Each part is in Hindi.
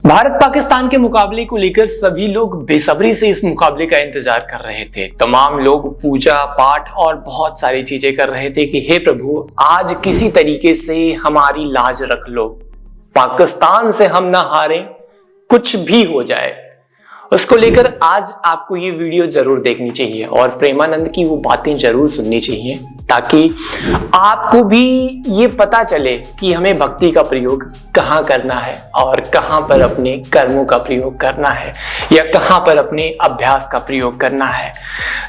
भारत पाकिस्तान के मुकाबले को लेकर सभी लोग बेसब्री से इस मुकाबले का इंतजार कर रहे थे। तमाम लोग पूजा पाठ और बहुत सारी चीजें कर रहे थे कि हे प्रभु, आज किसी तरीके से हमारी लाज रख लो, पाकिस्तान से हम ना हारें, कुछ भी हो जाए। उसको लेकर आज आपको ये वीडियो जरूर देखनी चाहिए और प्रेमानंद की वो बातें जरूर सुननी चाहिए, ताकि आपको भी ये पता चले कि हमें भक्ति का प्रयोग कहाँ करना है और कहाँ पर अपने कर्मों का प्रयोग करना है या कहाँ पर अपने अभ्यास का प्रयोग करना है।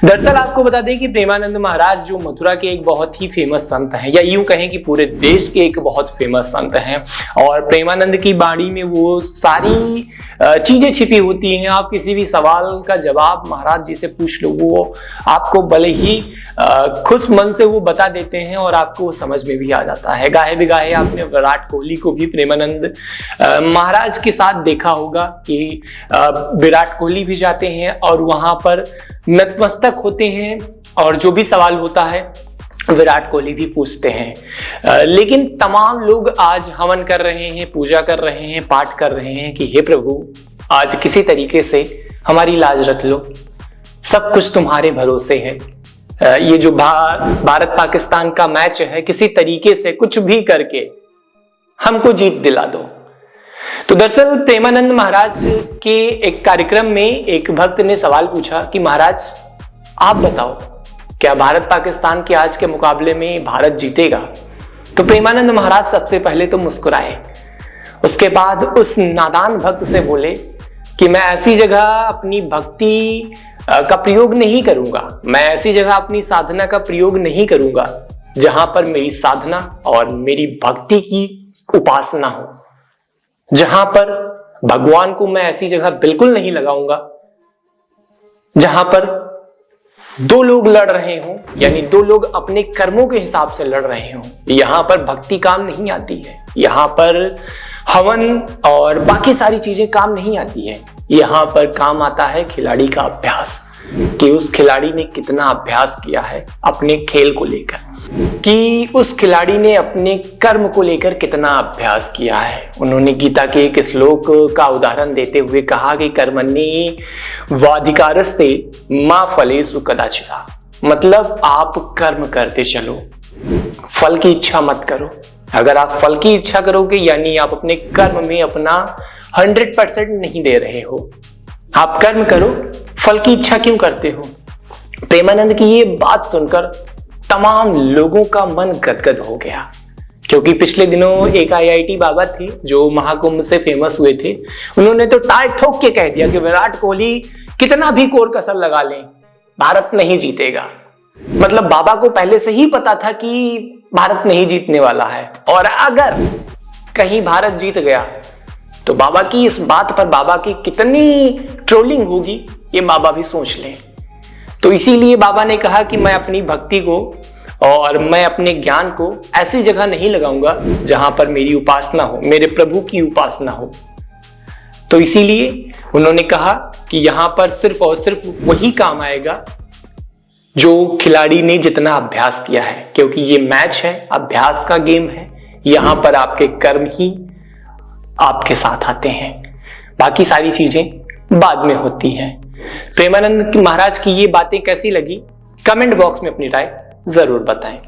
दरअसल आपको बता दें कि प्रेमानंद महाराज जो मथुरा के एक बहुत ही फेमस संत हैं, या यूं कहें कि पूरे देश के एक बहुत फेमस संत हैं, और प्रेमानंद की वाणी में वो सारी चीजें छिपी होती हैं। आप किसी भी सवाल का जवाब महाराज जी से पूछ लो, वो आपको भले ही खुश मन से वो बता देते हैं और आपको वो समझ में भी आ जाता है। गाहे बिगाहे आपने विराट कोहली को भी प्रेमानंद महाराज के साथ देखा होगा कि विराट कोहली भी जाते हैं और वहां पर नतमस्तक होते हैं और जो भी सवाल होता है विराट कोहली भी पूछते हैं। लेकिन तमाम लोग आज हवन कर रहे हैं, पूजा कर रहे हैं, पाठ कर रहे हैं कि हे प्रभु, आज किसी तरीके से हमारी लाज रख लो, सब कुछ तुम्हारे भरोसे है। ये जो भारत पाकिस्तान का मैच है, किसी तरीके से कुछ भी करके हमको जीत दिला दो। तो दरअसल प्रेमानंद महाराज के एक कार्यक्रम में एक भक्त ने सवाल पूछा कि महाराज आप बताओ, क्या भारत पाकिस्तान के आज के मुकाबले में भारत जीतेगा? तो प्रेमानंद महाराज सबसे पहले तो मुस्कुराए, उसके बाद उस नादान भक्त से बोले कि मैं ऐसी जगह अपनी भक्ति का प्रयोग नहीं करूंगा, मैं ऐसी जगह अपनी साधना का प्रयोग नहीं करूंगा जहां पर मेरी साधना और मेरी भक्ति की उपासना हो, जहां पर भगवान को मैं ऐसी जगह बिल्कुल नहीं लगाऊंगा जहां पर दो लोग लड़ रहे हों, यानी दो लोग अपने कर्मों के हिसाब से लड़ रहे हों। यहां पर भक्ति काम नहीं आती है, यहां पर हवन और बाकी सारी चीजें काम नहीं आती है। यहां पर काम आता है खिलाड़ी का अभ्यास, कि उस खिलाड़ी ने कितना अभ्यास किया है अपने खेल को लेकर, कि उस खिलाड़ी ने अपने कर्म को लेकर कितना अभ्यास किया है। उन्होंने गीता के एक श्लोक का उदाहरण देते हुए कहा कि कर्मण्ये वाधिकारस्ते मा फलेषु कदाचित्, मतलब आप कर्म करते चलो, फल की इच्छा मत करो। अगर आप फल की इच्छा करोगे, यानी आप अपने कर्म में अपना 100% नहीं दे रहे हो, आप कर्म करो, फल की इच्छा क्यों करते हो? प्रेमानंद की ये बात सुनकर तमाम लोगों का मन गदगद हो गया, क्योंकि पिछले दिनों एक IIT बाबा थे जो महाकुंभ से फेमस हुए थे। उन्होंने तो टाल ठोक के कह दिया कि विराट कोहली कितना भी कोर कसर लगा लें, भारत नहीं जीतेगा। मतलब बाबा को पहले से ही पता था कि भारत नहीं जीतने वाला है, और अगर कहीं भारत जीत गया तो बाबा की इस बात पर बाबा की कितनी ट्रोलिंग होगी, ये बाबा भी सोच लें। तो इसीलिए बाबा ने कहा कि मैं अपनी भक्ति को और मैं अपने ज्ञान को ऐसी जगह नहीं लगाऊंगा जहां पर मेरी उपासना हो, मेरे प्रभु की उपासना हो। तो इसीलिए उन्होंने कहा कि यहां पर सिर्फ और सिर्फ वही काम आएगा जो खिलाड़ी ने जितना अभ्यास किया है, क्योंकि ये मैच है, अभ्यास का गेम है। यहां पर आपके कर्म ही आपके साथ आते हैं, बाकी सारी चीजें बाद में होती हैं। प्रेमानंद महाराज की ये बातें कैसी लगी, कमेंट बॉक्स में अपनी राय जरूर बताएं।